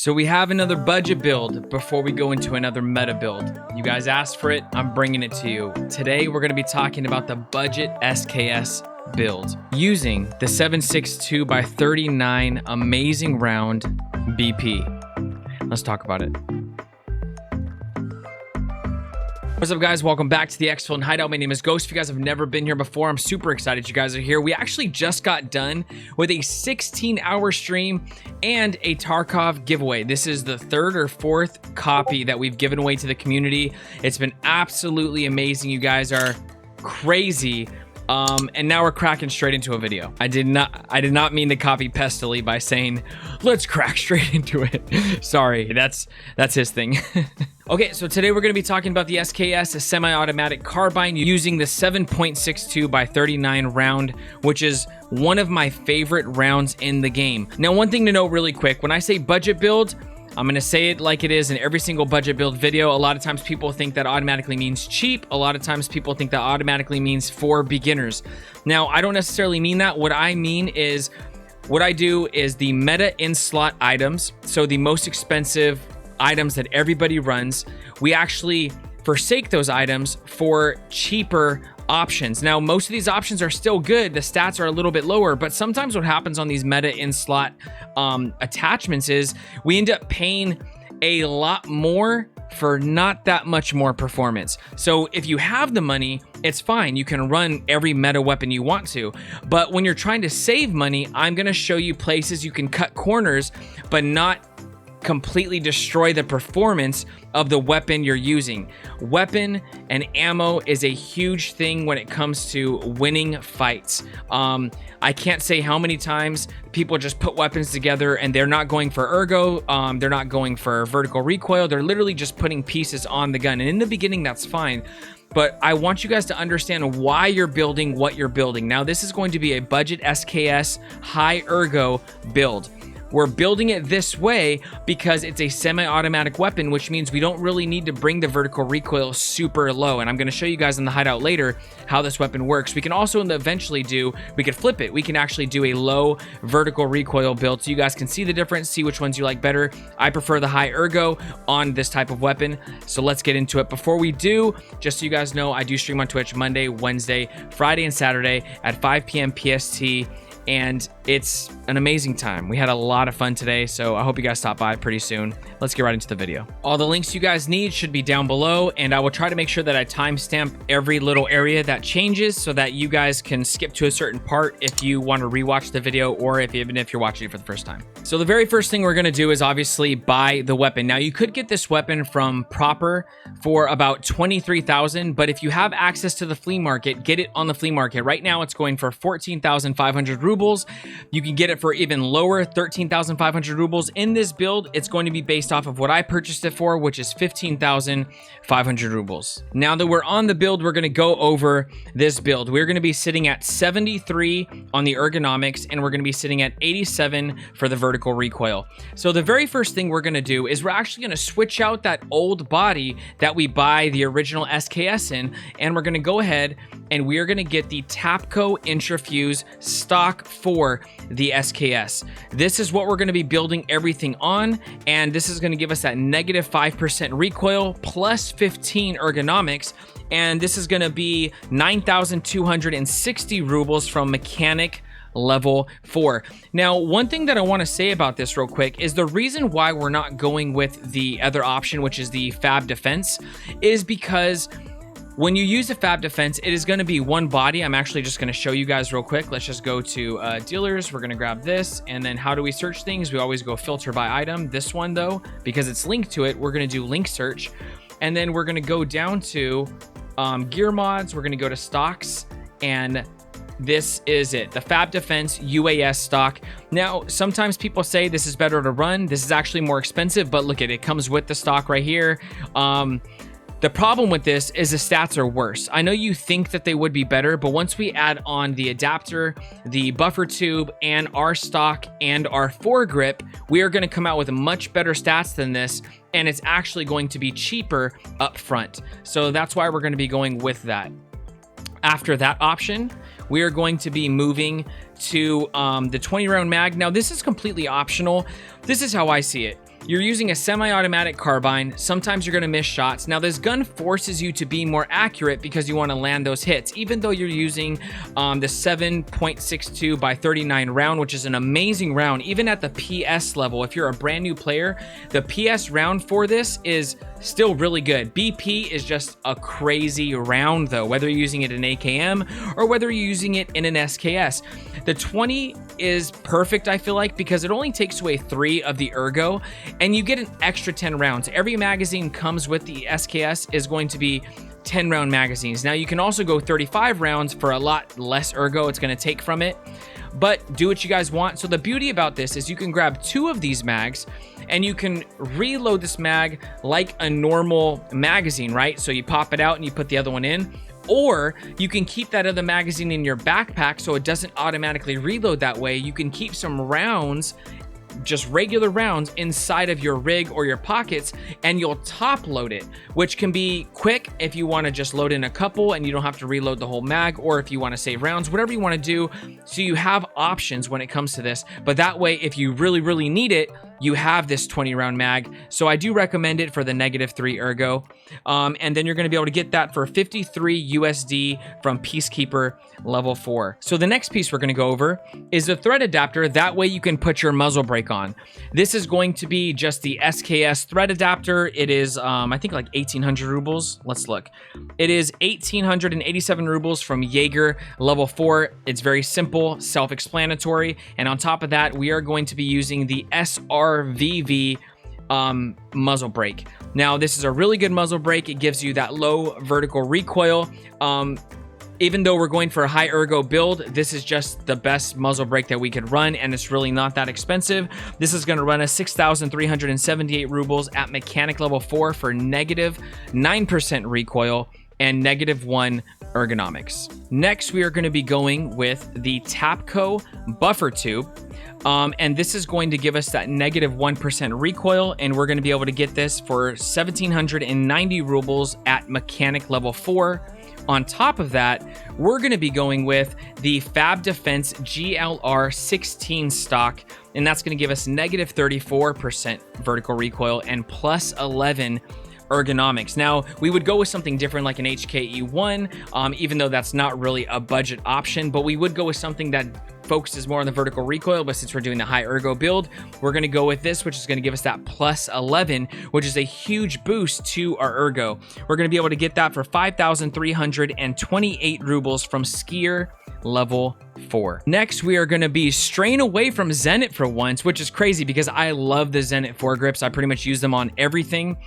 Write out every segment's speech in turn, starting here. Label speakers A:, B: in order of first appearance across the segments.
A: So we have another budget build before we go into another meta build. You guys asked for it, I'm bringing it to you. Today we're going to be talking about the budget SKS build using the 7.62x39 amazing round BP. Let's talk about it. What's up, guys? Welcome back to the Exfil and Hideout. My name is Ghost. If you guys have never been here before, I'm super excited you guys are here. We actually just got done with a 16-hour stream and a Tarkov giveaway. This is the third or fourth copy that we've given away to the community. It's been absolutely amazing. You guys are crazy. And now we're cracking straight into a video. I did not mean to copy Pestily by saying, let's crack straight into it. Sorry, that's his thing. Okay, so today we're going to be talking about the SKS, a semi-automatic carbine using the 7.62x39 round, which is one of my favorite rounds in the game. Now, one thing to note really quick, when I say budget build, I'm going to say it like it is in every single budget build video. A lot of times people think that automatically means cheap. A lot of times people think that automatically means for beginners. Now, I don't necessarily mean that. What I mean is, what I do is the meta in-slot items, so the most expensive items that everybody runs, we actually forsake those items for cheaper options. Now, most of these options are still good. The stats are a little bit lower, but sometimes what happens on these meta in-slot attachments is we end up paying a lot more for not that much more performance. So if you have the money, it's fine. You can run every meta weapon you want to. But when you're trying to save money, I'm going to show you places you can cut corners, but not completely destroy the performance of the weapon you're using. Weapon and ammo is a huge thing when it comes to winning fights. I can't say how many times people just put weapons together and they're not going for ergo, they're not going for vertical recoil, they're literally just putting pieces on the gun. And in the beginning, that's fine. But I want you guys to understand why you're building what you're building. Now, this is going to be a budget SKS high ergo build. We're building it this way because it's a semi-automatic weapon, which means we don't really need to bring the vertical recoil super low. And I'm going to show you guys in the hideout later how this weapon works. We can also eventually we could flip it. We can actually do a low vertical recoil build so you guys can see the difference, see which ones you like better. I prefer the high ergo on this type of weapon. So let's get into it. Before we do, just so you guys know, I do stream on Twitch Monday, Wednesday, Friday, and Saturday at 5 p.m. PST. And it's an amazing time. We had a lot of fun today, so I hope you guys stop by pretty soon. Let's get right into the video. All the links you guys need should be down below, and I will try to make sure that I timestamp every little area that changes so that you guys can skip to a certain part if you want to rewatch the video or even if you're watching it for the first time. So the very first thing we're going to do is obviously buy the weapon. Now, you could get this weapon from Proper for about 23,000, but if you have access to the flea market, get it on the flea market. Right now, it's going for 14,500 rubles. You can get it for even lower, 13,500 rubles. In this build, it's going to be based off of what I purchased it for, which is 15,500 rubles. Now that we're on the build, we're going to go over this build. We're going to be sitting at 73 on the ergonomics, and we're going to be sitting at 87 for the vertical recoil. So the very first thing we're going to do is we're actually going to switch out that old body that we buy the original SKS in, and we're going to go ahead and we are going to get the Tapco Intrafuse stock for the SKS. This is what we're going to be building everything on, and this is going to give us that -5% recoil plus 15 ergonomics, and this is going to be 9,260 rubles from mechanic level 4. Now, one thing that I want to say about this real quick is the reason why we're not going with the other option, which is the Fab Defense, is because when you use a Fab Defense, it is going to be one body. I'm actually just going to show you guys real quick. Let's just go to dealers. We're going to grab this. And then how do we search things? We always go filter by item. This one, though, because it's linked to it, we're going to do link search. And then we're going to go down to gear mods. We're going to go to stocks. And this is it, the Fab Defense UAS stock. Now, sometimes people say this is better to run. This is actually more expensive, but look at it. It comes with the stock right here. The problem with this is the stats are worse. I know you think that they would be better, but once we add on the adapter, the buffer tube, and our stock and our foregrip, we are going to come out with much better stats than this, and it's actually going to be cheaper up front. So that's why we're going to be going with that. After that option, we are going to be moving to the 20 round mag. Now, this is completely optional. This is how I see it. You're using a semi-automatic carbine. Sometimes you're gonna miss shots. Now this gun forces you to be more accurate because you wanna land those hits, even though you're using the 7.62 by 39 round, which is an amazing round. Even at the PS level, if you're a brand new player, the PS round for this is still really good. BP is just a crazy round though, whether you're using it in AKM or whether you're using it in an SKS. The 20 is perfect, I feel like, because it only takes away 3 of the ergo and you get an extra 10 rounds. Every magazine comes with the SKS is going to be 10 round magazines. Now you can also go 35 rounds for a lot less ergo it's going to take from it, but do what you guys want. So the beauty about this is you can grab 2 of these mags and you can reload this mag like a normal magazine, right? So you pop it out and you put the other one in, or you can keep that other magazine in your backpack so it doesn't automatically reload that way. You can keep some rounds, just regular rounds, inside of your rig or your pockets, and you'll top load it, which can be quick if you want to just load in a couple and you don't have to reload the whole mag, or if you want to save rounds, whatever you want to do. So you have options when it comes to this, but that way, if you really need it, you have this 20 round mag. So I do recommend it for the -3 ergo. And then you're going to be able to get that for 53 USD from Peacekeeper level 4. So the next piece we're going to go over is the thread adapter. That way you can put your muzzle brake on. This is going to be just the SKS thread adapter. It is, I think like 1800 rubles. Let's look. It is 1887 rubles from Jaeger level 4. It's very simple, self-explanatory. And on top of that, we are going to be using the SRVV muzzle brake. Now this is a really good muzzle brake. It gives you that low vertical recoil. Even though we're going for a high ergo build, this is just the best muzzle brake that we could run, and it's really not that expensive. This is going to run us 6,378 rubles at mechanic level 4 for -9% recoil and -1 ergonomics. Next, we are going to be going with the Tapco buffer tube. And this is going to give us that -1% recoil, and we're going to be able to get this for 1,790 rubles at mechanic level 4. On top of that, we're going to be going with the Fab Defense GLR 16 stock, and that's going to give us -34% vertical recoil and +11 ergonomics. Now, we would go with something different like an HKE1, even though that's not really a budget option, but we would go with something that focuses more on the vertical recoil. But since we're doing the high ergo build, we're going to go with this, which is going to give us that +11, which is a huge boost to our ergo. We're going to be able to get that for 5,328 rubles from Skier level 4. Next, we are going to be straying away from Zenit for once, which is crazy because I love the Zenit foregrrips. I pretty much use them on everything.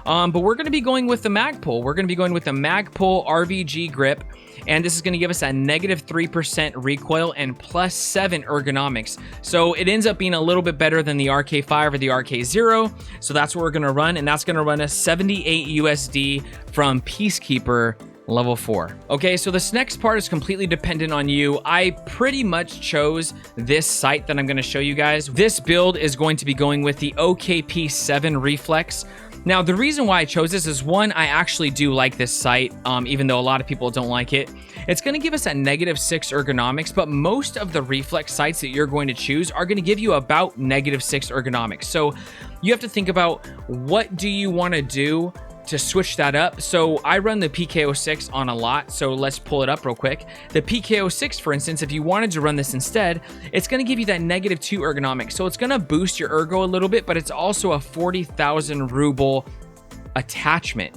A: But we're going to be going with the Magpul. We're going to be going with the Magpul RVG grip, and this is going to give us a -3% recoil and +7 ergonomics. So it ends up being a little bit better than the RK5 or the RK0. So that's what we're going to run, and that's going to run us 78 USD from Peacekeeper level 4. Okay, so this next part is completely dependent on you. I pretty much chose this sight that I'm going to show you guys. This build is going to be going with the OKP7 reflex. Now, the reason why I chose this is, one, I actually do like this sight, even though a lot of people don't like it. It's going to give us a -6 ergonomics, but most of the reflex sights that you're going to choose are going to give you about -6 ergonomics. So you have to think about, what do you want to do to switch that up? So I run the PKO6 on a lot, so let's pull it up real quick. The PKO6, for instance, if you wanted to run this instead, it's going to give you that -2 ergonomics. So it's going to boost your ergo a little bit, but it's also a 40,000 ruble attachment.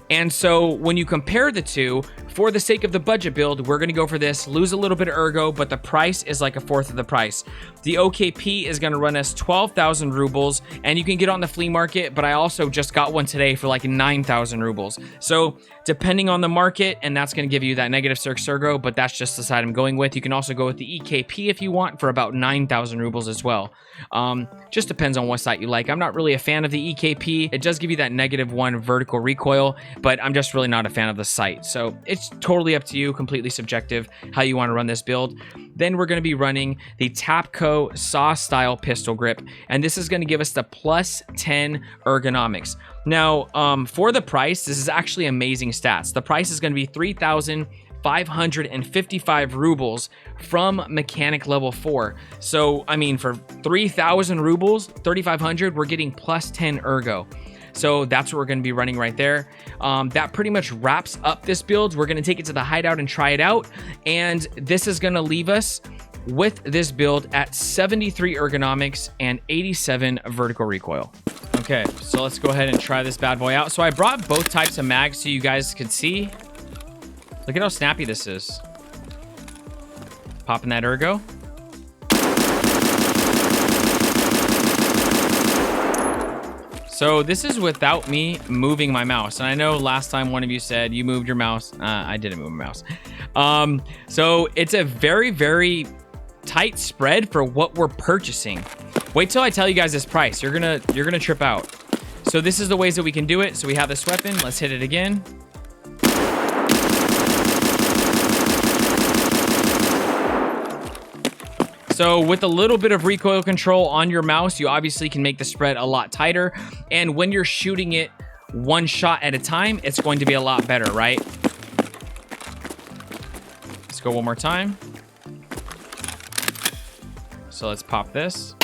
A: And so when you compare the two, for the sake of the budget build, we're going to go for this, lose a little bit of ergo, but the price is like a fourth of the price. The OKP is going to run us 12,000 rubles, and you can get on the flea market, but I also just got one today for like 9,000 rubles. So depending on the market, and that's going to give you that -6 ergo, but that's just the side I'm going with. You can also go with the EKP if you want for about 9,000 rubles as well. Just depends on what site you like. I'm not really a fan of the EKP. It does give you that -1 vertical recoil, but I'm just really not a fan of the sight. So it's totally up to you, completely subjective, how you want to run this build. Then we're going to be running the Tapco SAW style pistol grip, and this is going to give us the +10 ergonomics. Now, for the price, this is actually amazing stats. The price is going to be 3,000 555 rubles from mechanic level 4. So, I mean, for 3,000 rubles, 3,500, we're getting plus 10 ergo. So that's what we're going to be running right there. That pretty much wraps up this build. We're going to take it to the hideout and try it out. And this is going to leave us with this build at 73 ergonomics and 87 vertical recoil. Okay, so let's go ahead and try this bad boy out. So I brought both types of mags so you guys could see. Look at how snappy this is. Popping that ergo. So this is without me moving my mouse. And I know last time one of you said you moved your mouse. I didn't move my mouse. So it's a very, very tight spread for what we're purchasing. Wait till I tell you guys this price. You're gonna trip out. So this is the ways that we can do it. So we have this weapon. Let's hit it again. So with a little bit of recoil control on your mouse, you obviously can make the spread a lot tighter. And when you're shooting it one shot at a time, it's going to be a lot better, right? Let's go one more time. So let's pop this.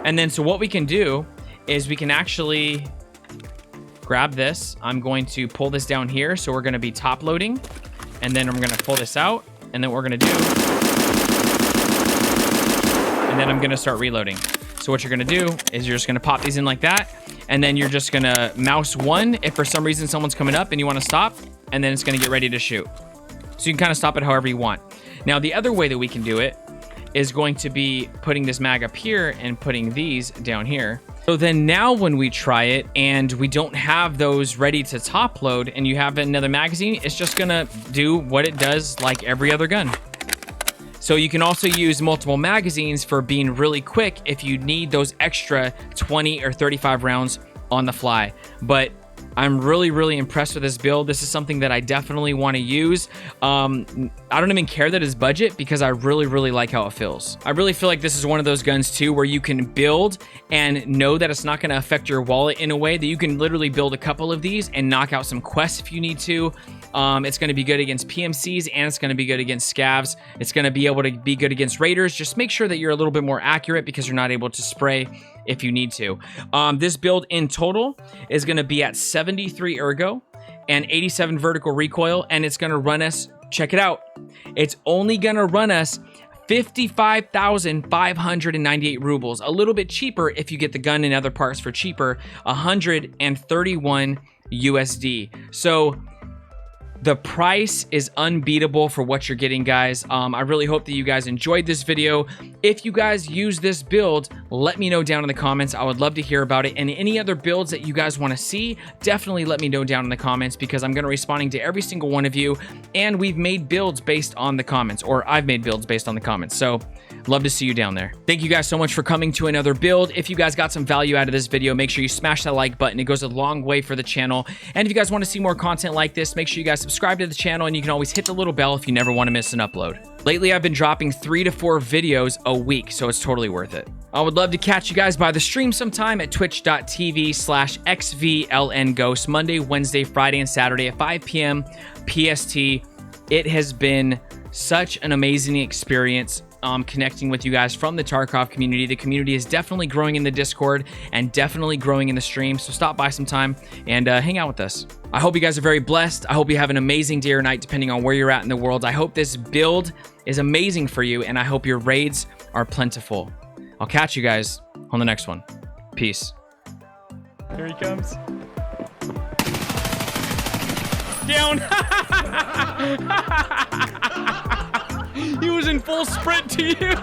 A: And then so what we can do is we can actually grab this. I'm going to pull this down here. So we're going to be top loading, and then I'm going to pull this out, and then what we're going to do, and then I'm going to start reloading. So what you're going to do is you're just going to pop these in like that, and then you're just going to mouse one if for some reason someone's coming up and you want to stop, and then it's going to get ready to shoot. So you can kind of stop it however you want. Now the other way that we can do it is going to be putting this mag up here and putting these down here. So then now when we try it and we don't have those ready to top load and you have another magazine, it's just gonna do what it does like every other gun. So you can also use multiple magazines for being really quick if you need those extra 20 or 35 rounds on the fly. But I'm really, really impressed with this build. This is something that I definitely want to use. I don't even care that it's budget because I really, really like how it feels. I really feel like this is one of those guns too where you can build and know that it's not going to affect your wallet in a way that you can literally build a couple of these and knock out some quests if you need to. It's going to be good against PMCs and it's going to be good against scavs. It's going to be able to be good against raiders. Just make sure that you're a little bit more accurate because you're not able to spray if you need to. This build in total is going to be at 73 ergo and 87 vertical recoil, and it's going to run us, check it out, it's only going to run us 55,598 rubles, a little bit cheaper if you get the gun and other parts for cheaper, 131 USD. So the price is unbeatable for what you're getting, guys. I really hope that you guys enjoyed this video. If you guys use this build, let me know down in the comments. I would love to hear about it. And any other builds that you guys want to see, definitely let me know down in the comments because I'm going to be responding to every single one of you. And we've made builds based on the comments, or I've made builds based on the comments. So love to see you down there. Thank you guys so much for coming to another build. If you guys got some value out of this video, make sure you smash that like button. It goes a long way for the channel. And if you guys want to see more content like this, make sure you guys subscribe to the channel, and you can always hit the little bell if you never want to miss an upload. Lately, I've been dropping 3 to 4 videos a week, so it's totally worth it. I would love to catch you guys by the stream sometime at twitch.tv/xvlnghost, Monday, Wednesday, Friday, and Saturday at 5 p.m. PST. It has been such an amazing experience connecting with you guys from the Tarkov community. The community is definitely growing in the Discord and definitely growing in the stream. So stop by sometime and hang out with us. I hope you guys are very blessed. I hope you have an amazing day or night depending on where you're at in the world. I hope this build is amazing for you, and I hope your raids are plentiful. I'll catch you guys on the next one. Peace. Here he comes. Down. He was in full sprint to you.